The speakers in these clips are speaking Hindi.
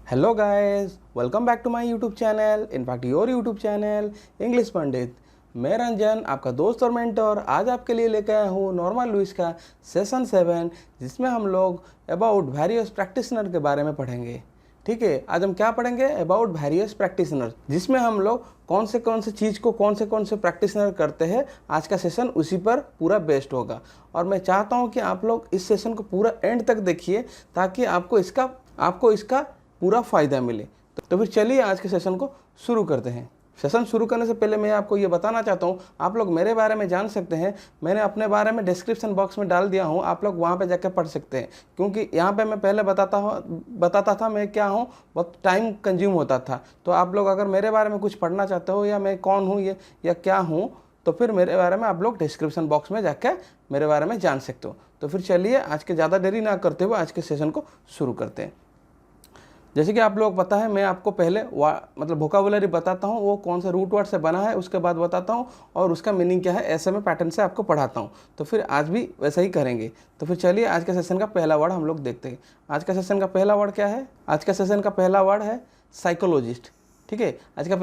Hello guys, welcome back to my YouTube channel, in fact your YouTube channel English Pandit. मैं रंजन, आपका दोस्त और मेंटर, आज आपके लिए लेकर आया हूँ नॉर्मल लुइस का सेशन 7, जिसमें हम लोग अबाउट वेरियस प्रैक्टिशनर के बारे में पढ़ेंगे। ठीक है, आज हम क्या पढ़ेंगे? अबाउट वेरियस प्रैक्टिशनर, जिसमें हम लोग कौन से चीज़ को कौन से प्रैक्टिशनर करते हैं। आज का सेशन उसी पर पूरा बेस्ड होगा और मैं चाहता हूँ कि आप लोग इस सेशन को पूरा एंड तक देखिए ताकि आपको इसका पूरा फ़ायदा मिले। तो फिर चलिए आज के सेशन को शुरू करते हैं। सेशन शुरू करने से पहले मैं आपको ये बताना चाहता हूँ, आप लोग मेरे बारे में जान सकते हैं। मैंने अपने बारे में डिस्क्रिप्शन बॉक्स में डाल दिया हूँ, आप लोग वहाँ पे जाकर पढ़ सकते हैं, क्योंकि यहाँ पे मैं पहले बताता था मैं क्या हूँ, बहुत टाइम कंज्यूम होता था। तो आप लोग अगर मेरे बारे में कुछ पढ़ना चाहते हो या मैं कौन हूँ ये या क्या हूँ, तो फिर मेरे बारे में आप लोग डिस्क्रिप्शन बॉक्स में जाकर मेरे बारे में जान सकते हो। तो फिर चलिए आज के ज़्यादा देरी ना करते हुए आज के सेशन को शुरू करते हैं। जैसे कि आप लोग पता है, मैं आपको पहले मतलब वोकाबुलरी बताता हूँ, वो कौन सा रूट वर्ड से बना है, उसके बाद बताता हूँ और उसका मीनिंग क्या है, ऐसे में पैटर्न से आपको पढ़ाता हूँ। तो फिर आज भी वैसा ही करेंगे। तो फिर चलिए आज के सेशन का पहला वर्ड हम लोग देखते हैं। आज का सेशन का पहला वर्ड क्या है? आज का सेशन का पहला वर्ड है साइकोलॉजिस्ट। ठीक है, आज का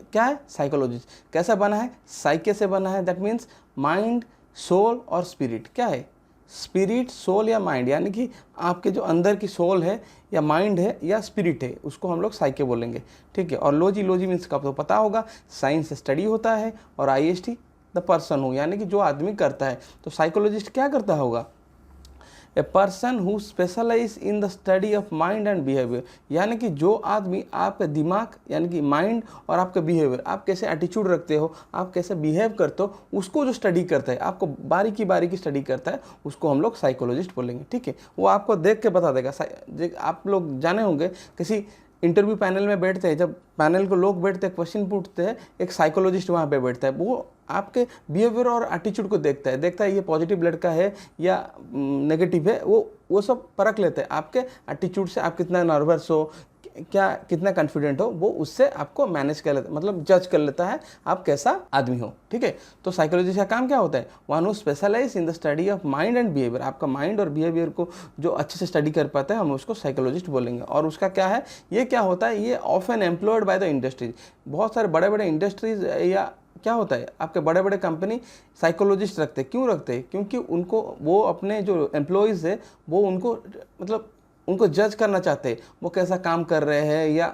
क्या है? साइकोलॉजिस्ट। कैसा बना है? साइके से बना है, दैट मीन्स माइंड, सोल और स्पिरिट। क्या है? स्पिरिट, सोल या माइंड, यानी कि आपके जो अंदर की सोल है या माइंड है या स्पिरिट है, उसको हम लोग साइके बोलेंगे। ठीक है, और लॉजी मीन्स का आपको पता होगा, साइंस स्टडी होता है, और आईएसटी द पर्सन हो, यानी कि जो आदमी करता है। तो साइकोलॉजिस्ट क्या करता होगा? A person who specialise in the study of mind and behaviour, यानी कि जो आदमी आपका दिमाग यानी कि माइंड और आपका बिहेवियर, आप कैसे एटीट्यूड रखते हो, आप कैसे बिहेव करते हो, उसको जो स्टडी करता है, आपको बारीकी बारीकी स्टडी करता है, उसको हम लोग साइकोलॉजिस्ट बोलेंगे। ठीक है, वो आपको देख के बता देगा। आप लोग जाने होंगे किसी इंटरव्यू पैनल में बैठते हैं, जब पैनल को लोग बैठते हैं, क्वेश्चन पूछते हैं, एक साइकोलॉजिस्ट वहाँ पे बैठता है, वो आपके बिहेवियर और एटीट्यूड को देखता है ये पॉजिटिव लड़का है या नेगेटिव है, वो सब परख लेते हैं। आपके एटीट्यूड से आप कितना नर्वस हो, कितना कॉन्फिडेंट हो, वो उससे आपको मैनेज कर लेता है, मतलब जज कर लेता है आप कैसा आदमी हो। ठीक है, तो साइकोलॉजिस्ट का काम क्या होता है? One who specialise in the study of mind and behaviour, आपका माइंड और बिहेवियर को जो अच्छे से स्टडी कर पाता है, हम उसको साइकोलॉजिस्ट बोलेंगे। और उसका क्या है, ये क्या होता है, ये often employed by the industries. बहुत सारे बड़े बड़े इंडस्ट्रीज या क्या होता है, आपके बड़े बड़े कंपनी साइकोलॉजिस्ट रखते हैं। क्यों रखते हैं? क्योंकि उनको वो अपने जो एम्प्लॉयज़ है वो उनको मतलब उनको जज करना चाहते हैं, वो कैसा काम कर रहे हैं या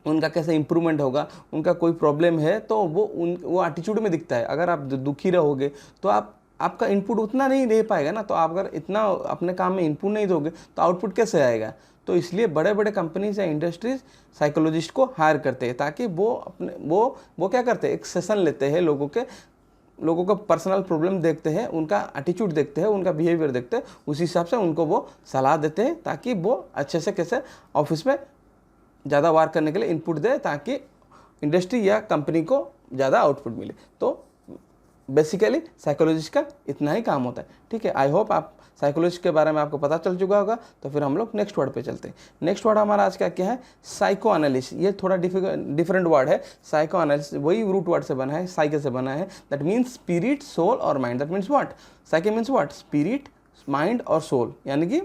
उनका कैसे इंप्रूवमेंट होगा, उनका कोई प्रॉब्लम है तो वो एटीट्यूड में दिखता है। अगर आप दुखी रहोगे तो आपका इनपुट उतना नहीं दे पाएगा ना, तो आप अगर इतना अपने काम में इनपुट नहीं दोगे तो आउटपुट कैसे आएगा? तो इसलिए बड़े बड़े कंपनीज या इंडस्ट्रीज साइकोलॉजिस्ट को हायर करते हैं, ताकि वो क्या करते हैं, एक सेशन लेते हैं, लोगों का पर्सनल प्रॉब्लम देखते हैं, उनका एटीट्यूड देखते हैं, उनका बिहेवियर देखते हैं, उस हिसाब से उनको वो सलाह देते हैं, ताकि वो अच्छे से कैसे ऑफिस में ज़्यादा वर्क करने के लिए इनपुट दे, ताकि इंडस्ट्री या कंपनी को ज़्यादा आउटपुट मिले। तो बेसिकली साइकोलॉजिस्ट का इतना ही काम होता है। ठीक है, आई होप आप साइकोलॉजिस्ट के बारे में आपको पता चल चुका होगा। तो फिर हम लोग नेक्स्ट वर्ड पे चलते हैं। नेक्स्ट वर्ड हमारा आज का क्या है? Psycho analysis. ये थोड़ा डिफरेंट वर्ड है। साइको एनालिसिस वही रूट वर्ड से बना है, साइके से बना है, दैट मीन्स स्पिरिट, सोल और mind. That means what? साइके means what? Spirit, mind और सोल, यानी कि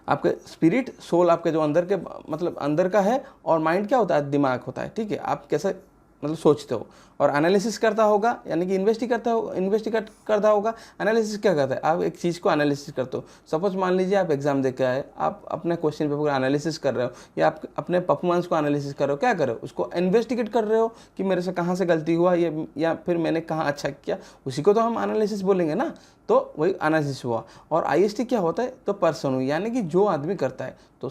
आपके स्पिरिट, सोल आपके जो अंदर के मतलब अंदर का है, और माइंड क्या होता है? दिमाग होता है। ठीक है, आप कैसे मतलब सोचते हो, और एनालिसिस करता होगा, यानी कि इन्वेस्टिगेट करता होगा। एनालिसिस क्या करता है? आप एक चीज़ को एनालिसिस करते हो। सपोज मान लीजिए आप एग्जाम दे के आए, आप अपने क्वेश्चन पेपर का एनालिसिस कर रहे हो, या आप अपने परफॉर्मेंस को एनालिसिस कर रहे हो। क्या कर रहे हो? उसको इन्वेस्टिगेट कर रहे हो कि मेरे से कहाँ से गलती हुआ, या फिर मैंने कहाँ अच्छा किया, उसी को तो हम एनालिसिस बोलेंगे ना। तो वही एनालिसिस हुआ। और आईएसटी क्या होता है? तो पर्सन, यानी कि जो आदमी करता है, तो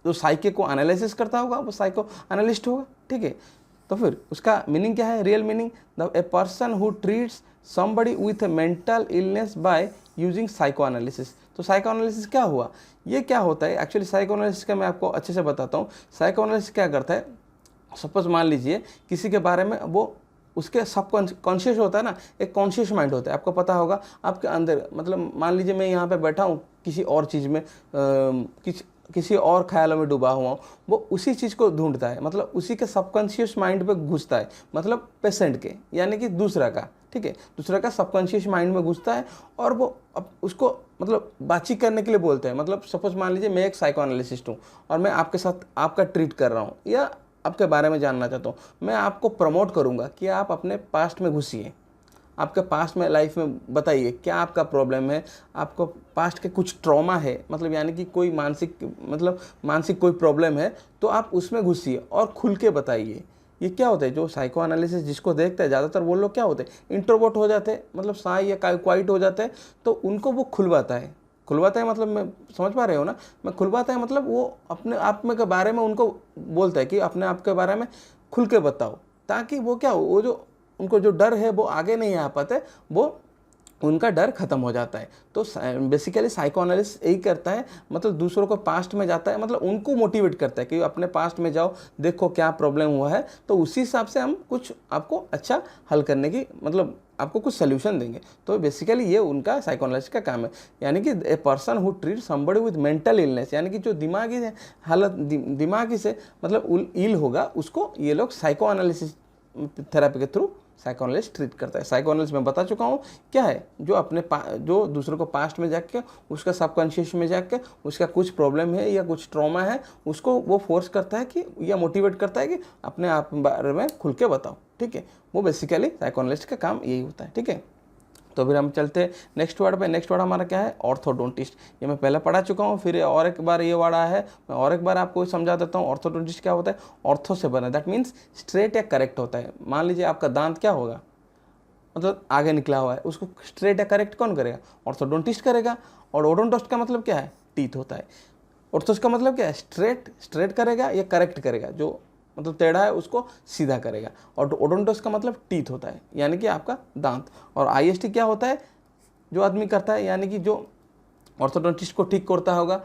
जो साइके को एनालिसिस करता होगा वो साइको एनालिस्ट होगा। ठीक है, तो फिर उसका मीनिंग क्या है? Real meaning, A person who treats somebody with A mental illness by using psycho analysis. तो साइको एनालिसिस क्या हुआ? ये क्या होता है एक्चुअली? साइको एनालिसिस का मैं आपको अच्छे से बताता हूँ। साइको एनालिसिस क्या करता है? सपोज मान लीजिए किसी के बारे में, वो उसके सब कॉन्शियस होता है ना, एक कॉन्शियस माइंड होता है, आपको पता होगा आपके अंदर। मतलब मान लीजिए मैं यहाँ पे बैठा हूँ किसी और चीज़ में, किसी और ख्यालों में डूबा हुआ हूँ, वो उसी चीज़ को ढूंढता है, मतलब उसी के सबकॉन्शियस माइंड पे घुसता है, मतलब पेशेंट के, यानी कि दूसरा का। ठीक है, दूसरा का सबकॉन्शियस माइंड में घुसता है और वो उसको मतलब बातचीत करने के लिए बोलते हैं। मतलब सपोज मान लीजिए मैं एक साइको एनालिसिस्ट हूँ और मैं आपके साथ आपका ट्रीट कर रहा हूँ या आपके बारे में जानना चाहता हूँ, मैं आपको प्रमोट करूँगा कि आप अपने पास्ट में घुसिए, आपके पास्ट में लाइफ में बताइए क्या आपका प्रॉब्लम है, आपको पास्ट के कुछ ट्रॉमा है, मतलब यानी कि कोई मानसिक कोई प्रॉब्लम है तो आप उसमें घुसिए और खुल के बताइए। ये क्या होता है, जो साइको एनालिसिस जिसको देखते हैं ज़्यादातर वो लोग क्या होते हैं, इंट्रोवर्ट हो जाते हैं, मतलब शाय या क्वाइट हो जाते हैं, तो उनको वो खुलवाता है मतलब मैं समझ पा रहे हो ना, मैं खुलवाता है मतलब वो अपने आप में के बारे में उनको बोलता है कि अपने आप के बारे में खुल के बताओ, ताकि वो क्या हो, वो जो उनको जो डर है वो आगे नहीं आ पाते, वो उनका डर खत्म हो जाता है। तो बेसिकली साइको एनालिस्ट यही करता है, मतलब दूसरों को पास्ट में जाता है, मतलब उनको मोटिवेट करता है कि अपने पास्ट में जाओ, देखो क्या प्रॉब्लम हुआ है, तो उसी हिसाब से हम कुछ आपको अच्छा हल करने की, मतलब आपको कुछ सोल्यूशन देंगे। तो बेसिकली ये उनका साइको एनालिस्ट का काम है। यानी कि ए person who treat somebody with mental illness, यानी कि जो दिमागी हालत दिमागी से मतलब इल होगा, उसको ये लोग साइको एनालिसिस थेरेपी के थ्रू साइको एनालिस्ट ट्रीट करता है। साइको एनालिस्ट मैं बता चुका हूँ क्या है, जो दूसरों को पास्ट में जाके उसका सबकॉन्शियस में जाके उसका कुछ प्रॉब्लम है या कुछ ट्रॉमा है, उसको वो फोर्स करता है कि या मोटिवेट करता है कि अपने आप बारे में खुल के बताओ। ठीक है, वो बेसिकली साइको एनालिस्ट का काम यही होता है। ठीक है, तो फिर हम चलते हैं नेक्स्ट वर्ड पे। नेक्स्ट वर्ड हमारा क्या है, ऑर्थोडोंटिस्ट। ये मैं पहले पढ़ा चुका हूँ, फिर और एक बार ये वर्ड आया है, मैं और एक बार आपको समझा देता हूँ। ऑर्थोडोंटिस्ट क्या होता है, ऑर्थो से बना, दैट मीन्स स्ट्रेट या करेक्ट होता है। मान लीजिए आपका दांत क्या होगा, मतलब आगे निकला हुआ है, उसको स्ट्रेट या करेक्ट कौन करेगा, ऑर्थोडोंटिस्ट करेगा। और ओडोंटोस्ट का मतलब क्या है, टीथ होता है। ऑर्थोस का मतलब क्या है, स्ट्रेट करेगा या करेक्ट करेगा, जो मतलब टेढ़ा है उसको सीधा करेगा। और ओडोंटोस का मतलब टीथ होता है, यानी कि आपका दांत। और आईएसटी क्या होता है, जो आदमी करता है, यानी कि जो ऑर्थोडोंटिस्ट को ठीक करता होगा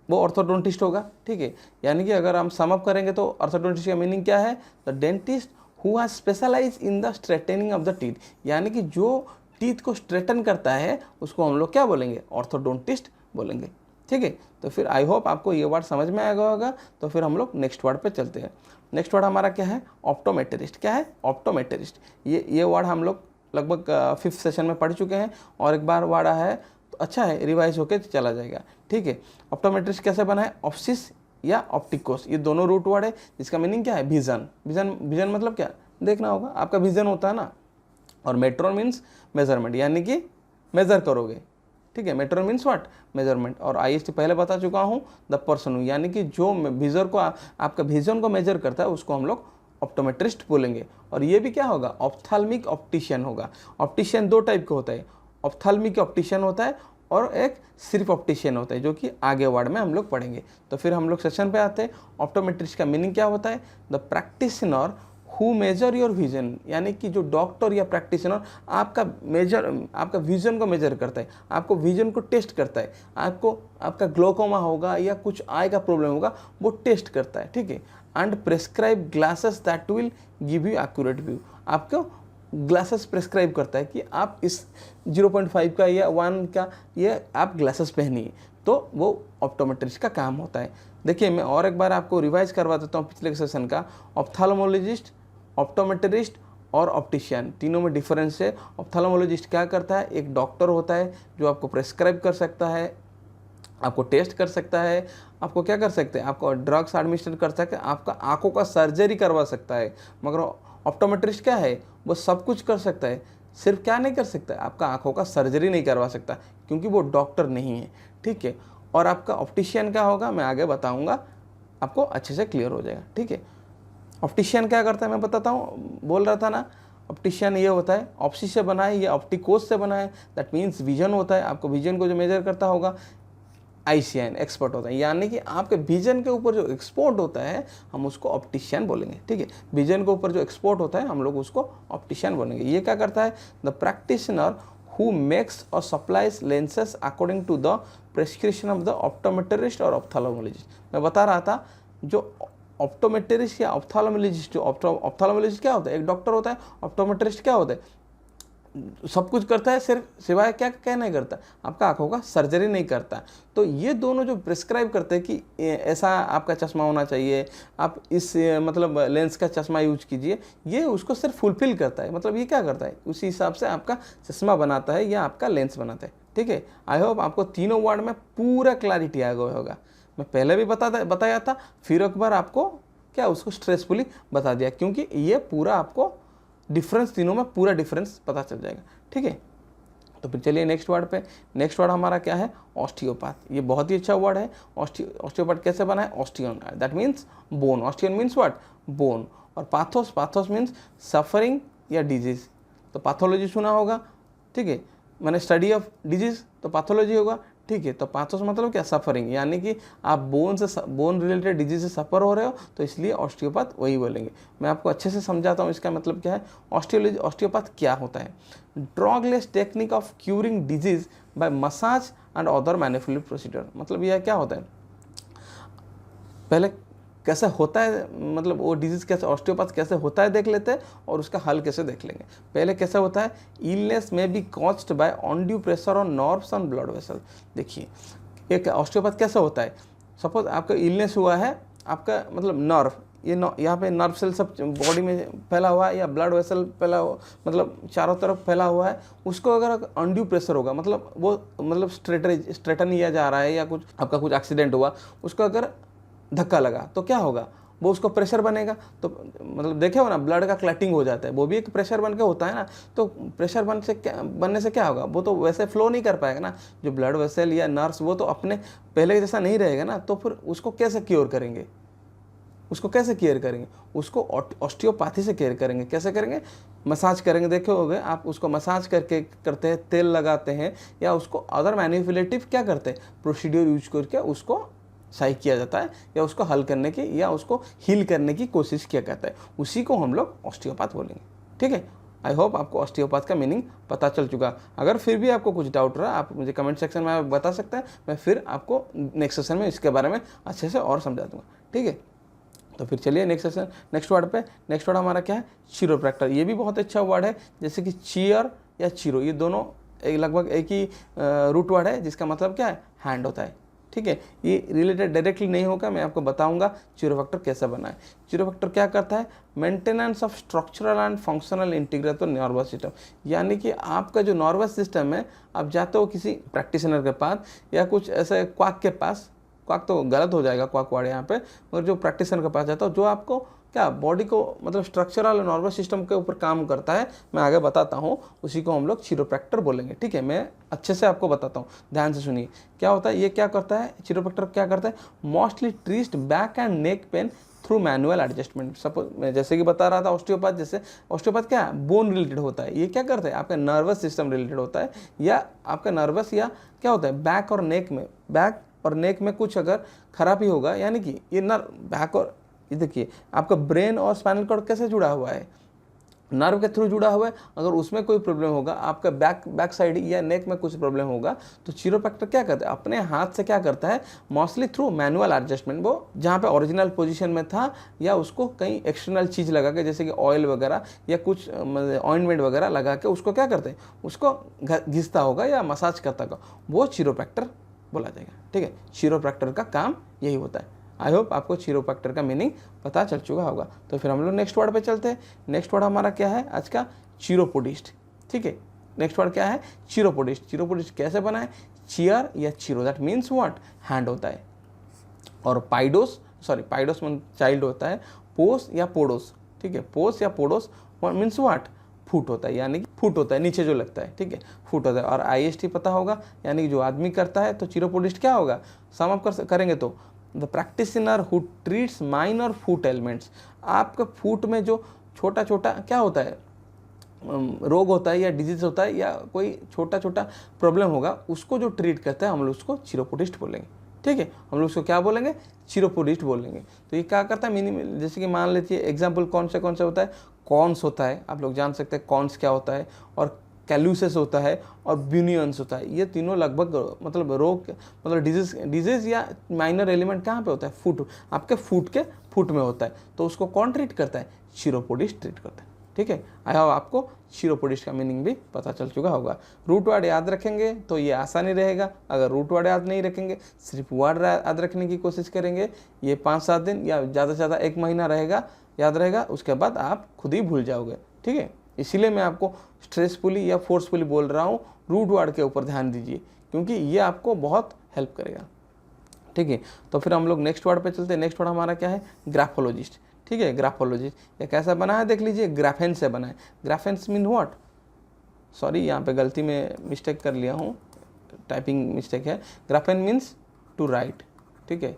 वो ऑर्थोडोंटिस्ट होगा। ठीक है, यानी कि अगर हम सम अप करेंगे तो ऑर्थोडोंटिस्ट का मीनिंग क्या है, the dentist who has specialise in the straightening of the teeth, यानी कि जो टीथ को स्ट्रेटन करता है उसको हम लोग क्या बोलेंगे, ऑर्थोडोंटिस्ट बोलेंगे। ठीक है, तो फिर आई होप आपको ये वर्ड समझ में आएगा होगा। तो फिर हम लोग नेक्स्ट वर्ड पे चलते हैं। नेक्स्ट वर्ड हमारा क्या है, ऑप्टोमेट्रिस्ट। क्या है, ऑप्टोमेट्रिस्ट। ये वर्ड हम लोग लगभग 5th सेशन में पढ़ चुके हैं, और एक बार वर्ड आया है तो अच्छा है, रिवाइज होकर चला जाएगा। ठीक है, ऑप्टोमेट्रिस्ट कैसे बना है, ऑप्सिस या ऑप्टिकोस, ये दोनों रूट वर्ड है, जिसका मीनिंग क्या है, विजन। विजन मतलब क्या, देखना होगा, आपका विजन होता है ना। और मेट्रोन मीन्स मेजरमेंट, यानी कि मेजर करोगे। ठीक है, मेट्रोन मीन्स व्हाट, मेजरमेंट। और आईएसटी पहले बता चुका हूँ, द पर्सन हूँ, यानी कि जो विजन को आपका विजन को मेजर करता है उसको हम लोग ऑप्टोमेट्रिस्ट बोलेंगे। और ये भी क्या होगा, ऑप्थाल्मिक ऑप्टिशियन होगा। ऑप्टिशियन दो टाइप का होता है, ऑप्थाल्मिक ऑप्टिशियन होता है और एक सिर्फ ऑप्टिशियन होता है, जो कि आगे वर्ड में हम लोग पढ़ेंगे। तो फिर हम लोग सेशन पे आते हैं। ऑप्टोमेट्रिस्ट का मीनिंग क्या होता है, the practitioner who major your vision, यानी कि जो डॉक्टर या प्रैक्टिशनर आपका विजन को मेजर करता है, आपको विजन को टेस्ट करता है, आपका ग्लोकोमा होगा या कुछ आई का प्रॉब्लम होगा वो टेस्ट करता है। ठीक है, and prescribe glasses that will give you accurate view, आपको ग्लासेस प्रेस्क्राइब करता है कि आप इस 0.5 का या 1 का ये आप ग्लासेस पहनिए, तो वो ऑप्टोमेट्रिस्ट का काम होता है। देखिए मैं और एक बार आपको रिवाइज करवा देता हूँ पिछले सेशन का। ऑप्थाल्मोलॉजिस्ट, ऑप्टोमेट्रिस्ट और ऑप्टिशियन, तीनों में डिफरेंस है। ऑप्थाल्मोलॉजिस्ट क्या करता है, एक डॉक्टर होता है जो आपको प्रेस्क्राइब कर सकता है, आपको टेस्ट कर सकता है, आपको क्या कर सकते हैं, आपको ड्रग्स एडमिनिस्टर कर सकते हैं, आपका आंखों का सर्जरी करवा सकता है। मगर ऑप्टोमेट्रिस्ट क्या है, वो सब कुछ कर सकता है, सिर्फ क्या नहीं कर सकता है, आपका आंखों का सर्जरी नहीं करवा सकता, क्योंकि वो डॉक्टर नहीं है। ठीक है, और आपका ऑप्टिशियन क्या होगा मैं आगे बताऊंगा, आपको अच्छे से क्लियर हो जाएगा। ठीक है, ऑप्टिशियन क्या करता है मैं बताता हूँ, बोल रहा था ना, ऑप्टिशियन ये होता है, ऑप्सी से बना है, ये ऑप्टिकोस से बना है, दैट मीन्स विजन होता है, आपको विजन को जो मेजर करता होगा। आईसीएन एक्सपर्ट होता है, यानी कि आपके विजन के ऊपर जो एक्सपोर्ट होता है हम उसको ऑप्टिशियन बोलेंगे। ठीक है, विजन के ऊपर जो एक्सपोर्ट होता है हम लोग उसको ऑप्टिशियन बोलेंगे। ये क्या करता है, the practitioner who makes or supplies lenses according to the prescription of the optometrist or ophthalmologist. मैं बता रहा था, जो ऑप्टोमेट्रिस्ट या ऑप्थाल्मोलॉजिस्ट, जो ऑप्थाल्मोलॉजिस्ट क्या होता है, एक डॉक्टर होता है। ऑप्टोमेट्रिस्ट क्या होता है, सब कुछ करता है, सिर्फ सिवाय क्या नहीं करता, आपका आंखों का सर्जरी नहीं करता। तो ये दोनों जो प्रिस्क्राइब करते हैं कि ऐसा आपका चश्मा होना चाहिए, आप इस मतलब लेंस का चश्मा यूज कीजिए, ये उसको सिर्फ फुलफिल करता है। मतलब ये क्या करता है, उसी हिसाब से आपका चश्मा बनाता है या आपका लेंस बनाता है। ठीक है, आई होप आपको तीनों वर्ड में पूरा क्लैरिटी आ गया होगा। मैं पहले भी बताया था, फिर एक बार आपको क्या उसको स्ट्रेसफुली बता दिया, क्योंकि ये पूरा आपको डिफरेंस, तीनों में पूरा डिफरेंस पता चल जाएगा। ठीक है, तो फिर चलिए नेक्स्ट वर्ड पे। नेक्स्ट वर्ड हमारा क्या है, ऑस्टियोपैथ। ये बहुत ही अच्छा वर्ड है। ऑस्टियोपैथ कैसे बना है, osteon, that means bone. Osteon means what, bone. और पाथोस, पाथोस मीन्स सफरिंग या डिजीज। तो पाथोलॉजी सुना होगा, ठीक है, मैंने स्टडी ऑफ डिजीज तो पाथोलॉजी होगा। ठीक है, तो पाथोस मतलब क्या, सफरिंग, यानी कि आप बोन रिलेटेड डिजीज से सफ़र हो रहे हो, तो इसलिए ऑस्टियोपैथ वही बोलेंगे। मैं आपको अच्छे से समझाता हूँ इसका मतलब क्या है। ऑस्टियोपैथ क्या होता है, drugless technique of curing disease by massage and other manipulative procedure. मतलब यह क्या होता है, पहले कैसे होता है, मतलब वो डिजीज़ कैसे, ऑस्टियोपैथ कैसे होता है देख लेते हैं, और उसका हल कैसे देख लेंगे। पहले कैसे होता है, इलनेस में B caused by undue pressure on nerves and blood vessel. देखिए एक ऑस्टियोपैथ कैसे होता है, सपोज आपका इलनेस हुआ है, आपका मतलब नर्व, ये यहाँ पे नर्व सेल सब बॉडी में फैला हुआ है, या ब्लड वेसल फैला हुआ, मतलब चारों तरफ फैला हुआ है, उसको अगर अनड्यू प्रेशर होगा, मतलब वो मतलब स्ट्रेटन किया जा रहा है, या कुछ आपका कुछ एक्सीडेंट हुआ, उसको अगर धक्का लगा तो क्या होगा, वो उसको प्रेशर बनेगा। तो मतलब देखे हो ना, ब्लड का क्लटिंग हो जाता है, वो भी एक प्रेशर बन के होता है ना। तो प्रेशर बनने से क्या होगा, वो तो वैसे फ्लो नहीं कर पाएगा ना, जो ब्लड वेसल या नर्व्स, वो तो अपने पहले जैसा नहीं रहेगा ना। तो फिर उसको कैसे क्योर करेंगे, उसको कैसे केयर करेंगे, उसको ऑस्टियोपैथी से केयर करेंगे। कैसे करेंगे, मसाज करेंगे। देखे होगे आप, उसको मसाज करके करते हैं, तेल लगाते हैं, या उसको अदर मैनिपुलेटिव क्या करते हैं, प्रोसीड्यूर यूज करके उसको सही किया जाता है, या उसको हल करने की या उसको हील करने की कोशिश किया जाता है। उसी को हम लोग ऑस्टियोपैथ बोलेंगे। ठीक है, आई होप आपको ऑस्टियोपैथ का मीनिंग पता चल चुका। अगर फिर भी आपको कुछ डाउट रहा, आप मुझे कमेंट सेक्शन में बता सकते हैं, मैं फिर आपको नेक्स्ट सेशन में इसके बारे में अच्छे से और समझा दूंगा। ठीक है, तो फिर चलिए नेक्स्ट वर्ड पे। नेक्स्ट वर्ड हमारा क्या है, चिरोप्रैक्टर। ये भी बहुत अच्छा वर्ड है, जैसे कि चीयर या चिरो, ये दोनों लगभग एक ही रूट वर्ड है, जिसका मतलब क्या है, हैंड होता है। ठीक है, ये रिलेटेड डायरेक्टली नहीं होगा, मैं आपको बताऊंगा चिरोफैक्टर कैसे बना है। चिरोफैक्टर क्या करता है, maintenance of structural and functional integrated nervous system. यानी कि आपका जो नर्वस सिस्टम है, आप जाते हो किसी प्रैक्टिशनर के पास या कुछ ऐसे क्वाक के पास, क्वाक तो गलत हो जाएगा, क्वाक वर्ड यहाँ पे, मगर जो प्रैक्टिशनर के पास जाता हो, जो आपको क्या बॉडी को मतलब स्ट्रक्चरल नर्वस सिस्टम के ऊपर काम करता है, मैं आगे बताता हूँ, उसी को हम लोग चिरोप्रैक्टर बोलेंगे। ठीक है, मैं अच्छे से आपको बताता हूँ, ध्यान से सुनिए क्या होता है। ये क्या करता है, चिरोप्रैक्टर क्या करता है, mostly treat back and neck pain through manual adjustment. Suppose मैं जैसे कि बता रहा था ऑस्टियोपैथ, जैसे ऑस्टियोपैथ क्या है, बोन रिलेटेड होता है, ये क्या करता है, आपका नर्वस सिस्टम रिलेटेड होता है, या आपका नर्वस या क्या होता है, बैक और नेक में, बैक और नेक में कुछ अगर खराबी होगा, यानी कि ये बैक और ये देखिए आपका ब्रेन और स्पाइनल कॉर्ड कैसे जुड़ा हुआ है, नर्व के थ्रू जुड़ा हुआ है। अगर उसमें कोई प्रॉब्लम होगा, आपका बैक साइड या नेक में कुछ प्रॉब्लम होगा, तो चिरोप्रैक्टर क्या करता है, अपने हाथ से क्या करता है, मोस्टली थ्रू मैनुअल एडजस्टमेंट, वो जहाँ पे ओरिजिनल पोजीशन में था, या उसको कहीं एक्सटर्नल चीज़ लगा के, जैसे कि ऑयल वगैरह या कुछ ऑइंटमेंट वगैरह लगा के उसको क्या करते हैं, उसको घिसता होगा या मसाज करता होगा, वो चिरोप्रैक्टर बोला जाएगा। ठीक है, चिरोप्रैक्टर का काम यही होता है। आई होप आपको चिरोप्रैक्टर का मीनिंग पता चल चुका होगा। तो फिर हम लोग नेक्स्ट वर्ड पे चलते हैं। नेक्स्ट वर्ड हमारा क्या है आज का, चिरोपोडिस्ट। ठीक है, नेक्स्ट वर्ड क्या है, चिरोपोडिस्ट। चिरोपोडिस्ट कैसे बना है, चियर या चिरो, दैट मीन्स व्हाट, हैंड होता है। और पाइडोस मीन चाइल्ड होता है, पोस या पोडोस। ठीक है, पोस या पोडोस मीन्स व्हाट, फुट होता है, यानी कि फुट होता है, नीचे जो लगता है। ठीक है, फुट होता है। और IST पता होगा, यानी कि जो आदमी करता है, तो चिरोपोडिस्ट क्या होगा, सम अप करेंगे तो the practitioner who treats minor foot elements. आपके फूट में जो छोटा छोटा क्या होता है, रोग होता है या डिजीज होता है या कोई छोटा छोटा प्रॉब्लम होगा, उसको जो ट्रीट करता है, हम लोग उसको चिरोपोडिस्ट बोलेंगे। ठीक है, हम लोग उसको क्या बोलेंगे, चिरोपोडिस्ट बोलेंगे। तो ये क्या करता है, जैसे कि मान लीजिए एग्जाम्पल कौन से होता है, कॉन्स होता है, आप लोग जान सकते हैं कॉन्स क्या होता है, और कैल्यूसिस होता है, और ब्यूनियंस होता है। ये तीनों लगभग मतलब रोग मतलब डिजीज या माइनर एलिमेंट कहाँ पे होता है, फुट, आपके फुट में होता है। तो उसको कौन ट्रीट करता है, चिरोपोडिस्ट ट्रीट करता है। ठीक है। आई होप आपको चिरोपोडिस्ट का मीनिंग भी पता चल चुका होगा। रूट वर्ड याद रखेंगे तो ये आसानी रहेगा। अगर रूट वर्ड याद नहीं रखेंगे, सिर्फ वर्ड याद रखने की कोशिश करेंगे, ये 5-7 दिन या ज़्यादा से ज़्यादा 1 महीना रहेगा, याद रहेगा, उसके बाद आप खुद ही भूल जाओगे, ठीक है। इसीलिए मैं आपको स्ट्रेसफुली या फोर्सफुली बोल रहा हूँ, रूट वर्ड के ऊपर ध्यान दीजिए, क्योंकि ये आपको बहुत हेल्प करेगा, ठीक है। तो फिर हम लोग नेक्स्ट वर्ड पे चलते हैं। नेक्स्ट वर्ड हमारा क्या है? ग्राफोलॉजिस्ट, ठीक है। ग्राफोलॉजिस्ट ये कैसा बना है देख लीजिए, ग्राफेन से बना है। ग्राफेन्स मीन व्हाट? सॉरी, यहाँ पे गलती में मिस्टेक कर लिया हूँ, टाइपिंग मिस्टेक है। ग्राफेन मीन्स टू राइट, ठीक है।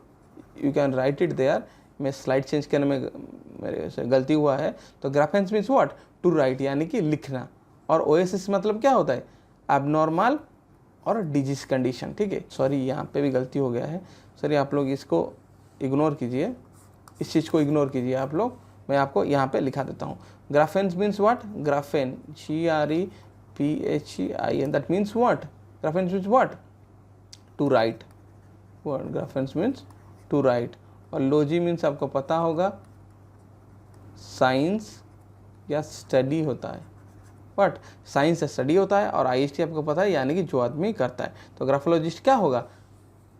You can write it there. मैं स्लाइड चेंज करने में मेरे से गलती हुआ है। तो graphein means what? To write, यानी कि लिखना। और ओएसिस मतलब क्या होता है? एबनॉर्मल और डिजीज कंडीशन, ठीक है। सॉरी, यहाँ पे भी गलती हो गया है। सॉरी, आप लोग इसको इग्नोर कीजिए, इस चीज़ को इग्नोर कीजिए आप लोग। मैं आपको यहाँ पे लिखा देता हूँ। Graphens means what? Graphein, GREPHEIN, that means what? Graphens means what? To write. Word graphens means to write. और लॉजी मीन्स आपको पता होगा, साइंस या स्टडी होता है। बट साइंस से स्टडी होता है, और IST आपको पता है, यानी कि जो आदमी करता है। तो ग्राफोलॉजिस्ट क्या होगा?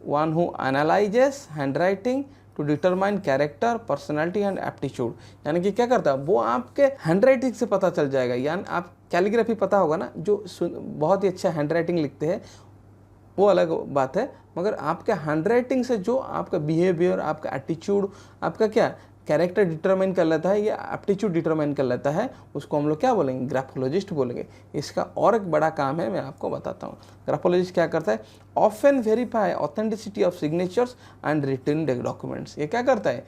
One who analyses handwriting to determine character, personality and aptitude. यानी कि क्या करता है वो? आपके हैंड राइटिंग से पता चल जाएगा। यानी आप कैलीग्राफी पता होगा ना, जो बहुत ही अच्छा हैंड राइटिंग लिखते हैं, वो अलग बात है, मगर आपके हैंड राइटिंग से जो आपका बिहेवियर, आपका एटीट्यूड, आपका क्या कैरेक्टर डिटरमाइन कर लेता है, या एप्टीट्यूड डिटरमाइन कर लेता है, उसको हम लोग क्या बोलेंगे? ग्राफोलॉजिस्ट बोलेंगे। इसका और एक बड़ा काम है, मैं आपको बताता हूँ। ग्राफोलॉजिस्ट क्या करता है? Often verify authenticity of signatures and written documents. ये क्या करता है?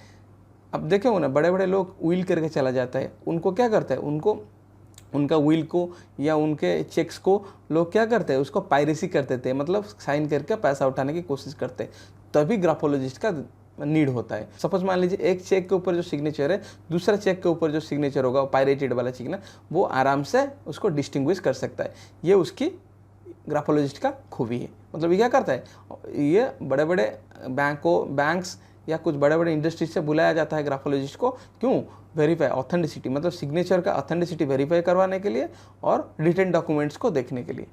अब देखे हो ना, बड़े बड़े लोग विल करके चला जाता है, उनको क्या करता है? उनको उनका विल को या उनके चेक्स को लोग क्या करते हैं? उसको पायरेसी करते थे, मतलब साइन करके पैसा उठाने की कोशिश करते। तभी ग्राफोलॉजिस्ट का नीड होता है। सपोज मान लीजिए एक चेक के ऊपर जो सिग्नेचर है, दूसरा चेक के ऊपर जो सिग्नेचर होगा, पायरेटेड वाला चेक ना, वो आराम से उसको डिस्टिंग्विश कर सकता है। ये उसकी ग्राफोलॉजिस्ट का खूबी है। मतलब ये क्या करता है? ये बड़े बड़े बैंक्स या कुछ बड़े बड़े इंडस्ट्रीज से बुलाया जाता है ग्राफोलॉजिस्ट को। क्यों? वेरीफाई ऑथेंटिसिटी, मतलब सिग्नेचर का ऑथेंटिसिटी वेरीफाई करवाने के लिए, और रिटन डॉक्यूमेंट्स को देखने के लिए,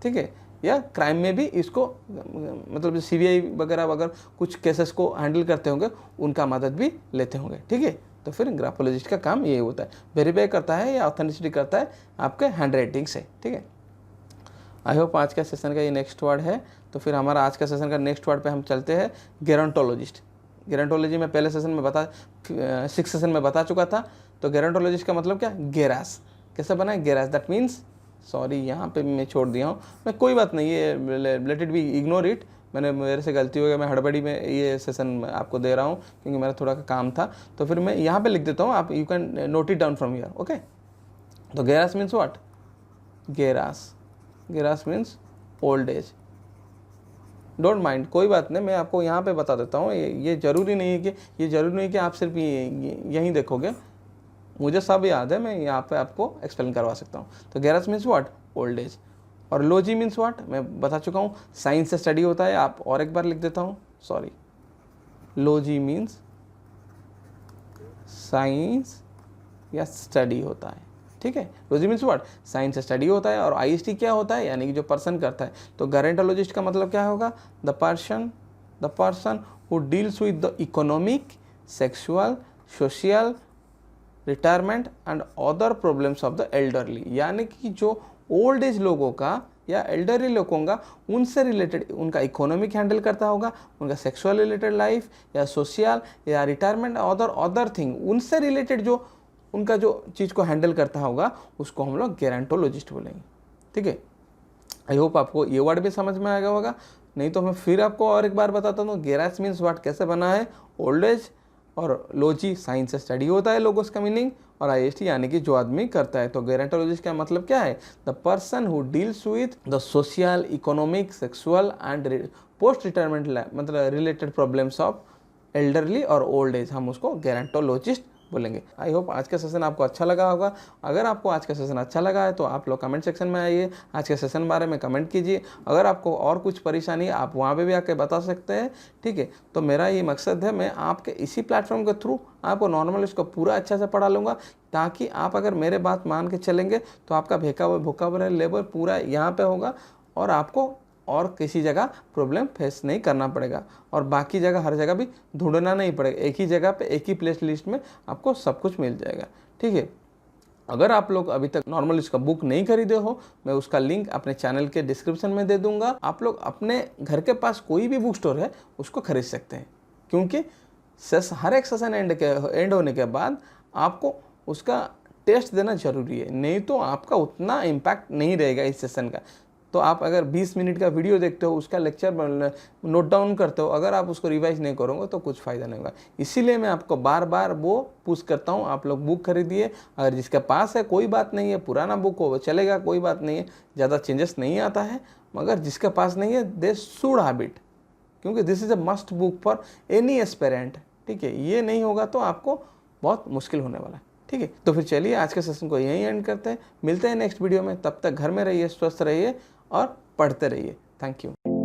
ठीक है। या क्राइम में भी इसको, मतलब CBI वगैरह अगर कुछ केसेस को हैंडल करते होंगे, उनका मदद भी लेते होंगे, ठीक है। तो फिर ग्राफोलॉजिस्ट का काम ये होता है, वेरीफाई करता है या ऑथेंटिसिटी करता है आपके हैंड राइटिंग से, ठीक है। आई होप आज का सेशन का ये नेक्स्ट वर्ड है। तो फिर हमारा आज का सेशन का नेक्स्ट वर्ड पे हम चलते हैं, गेरोंटोलॉजिस्ट। गेरोंटोलॉजी में पहले सेशन में 6 सेशन में बता चुका था। तो गेरोंटोलॉजिस्ट का मतलब क्या? गेरास। कैसे बना है? गेरास, दैट मीन्स, सॉरी यहाँ पे मैं छोड़ दिया हूँ, मैं कोई बात नहीं, ये let it be, ignore it. मेरे से गलती हो गया, मैं हड़बड़ी में ये सेशन आपको दे रहा हूँ, क्योंकि मेरा थोड़ा काम था। तो फिर मैं यहाँ पे लिख देता हूँ, आप you can note it down from here, okay. तो गेरास मीन्स व्हाट? गेरास means old age. Don't mind, कोई बात नहीं, मैं आपको यहाँ पे बता देता हूँ। ये जरूरी नहीं है कि आप सिर्फ यहीं देखोगे, मुझे सब याद है, मैं यहाँ पे आपको एक्सप्लेन करवा सकता हूँ। तो गेरास मीन्स व्हाट? Old age. और लॉजी मीन्स व्हाट? मैं बता चुका हूँ, साइंस से स्टडी होता है। आप और एक बार लिख देता हूँ, सॉरी, लॉजी मीन्स साइंस या स्टडी होता है, ठीक है। Logy means what? साइंस से स्टडी होता है। और IST क्या होता है? यानी कि जो पर्सन करता है। तो गेरोंटोलॉजिस्ट का मतलब क्या होगा? The person who deals with the economic, sexual, social, retirement and other problems of the elderly. यानी कि जो ओल्ड एज लोगों का या एल्डरली लोगों का, उनसे रिलेटेड, उनका इकोनॉमिक हैंडल करता होगा, उनका सेक्सुअल रिलेटेड लाइफ या सोशल या रिटायरमेंट, अदर थिंग, उनसे रिलेटेड जो उनका जो चीज़ को हैंडल करता होगा, उसको हम लोग गेरोंटोलॉजिस्ट बोलेंगे, ठीक है। आई होप आपको ये वर्ड भी समझ में आ गया होगा। नहीं तो मैं फिर आपको और एक बार बताता हूँ, गेरास मीन्स व्हाट कैसे बना है? Old age. और लॉजी साइंस से स्टडी होता है, लोगोस का मीनिंग। और IST यानी कि जो आदमी करता है। तो गेरोंटोलॉजिस्ट का मतलब क्या है? The person who deals with the social, economic, sexual and post retirement, मतलब रिलेटेड प्रॉब्लम्स ऑफ एल्डरली और ओल्ड एज, हम उसको गेरोंटोलॉजिस्ट बोलेंगे। आई होप आज का सेशन आपको अच्छा लगा होगा। अगर आपको आज का सेशन अच्छा लगा है तो आप लोग कमेंट सेक्शन में आइए, आज के सेशन बारे में कमेंट कीजिए। अगर आपको और कुछ परेशानी है आप वहाँ पे भी आके बता सकते हैं, ठीक है। तो मेरा ये मकसद है, मैं आपके इसी प्लेटफॉर्म के थ्रू आपको नॉर्मल इसको पूरा अच्छा से पढ़ा लूँगा, ताकि आप अगर मेरे बात मान के चलेंगे तो आपका वोकाबुलरी लेवल पूरा यहाँ पे होगा और आपको और किसी जगह प्रॉब्लम फेस नहीं करना पड़ेगा, और बाकी जगह हर जगह भी ढूंढना नहीं पड़ेगा। एक ही जगह पे एक ही प्लेस लिस्ट में आपको सब कुछ मिल जाएगा, ठीक है। अगर आप लोग अभी तक नॉर्मल इसका बुक नहीं खरीदे हो, मैं उसका लिंक अपने चैनल के डिस्क्रिप्शन में दे दूंगा। आप लोग अपने घर के पास कोई भी बुक स्टोर है उसको खरीद सकते हैं, क्योंकि हर एक सेशन एंड होने के बाद आपको उसका टेस्ट देना जरूरी है, नहीं तो आपका उतना इम्पैक्ट नहीं रहेगा इस सेशन का। तो आप अगर 20 मिनट का वीडियो देखते हो, उसका लेक्चर नोट डाउन करते हो, अगर आप उसको रिवाइज नहीं करोगे तो कुछ फ़ायदा नहीं होगा। इसीलिए मैं आपको बार बार वो पुश करता हूँ, आप लोग बुक खरीदिए। अगर जिसके पास है कोई बात नहीं है, पुराना बुक हो चलेगा, कोई बात नहीं है, ज़्यादा चेंजेस नहीं आता है। मगर जिसके पास नहीं है दे शुड हैव इट, क्योंकि this is a must book for any aspirant, ठीक है। ये नहीं होगा तो आपको बहुत मुश्किल होने वाला है, ठीक है। तो फिर चलिए आज के सेशन को यहीं एंड करते हैं, मिलते हैं नेक्स्ट वीडियो में। तब तक घर में रहिए, स्वस्थ रहिए और पढ़ते रहिए। Thank you.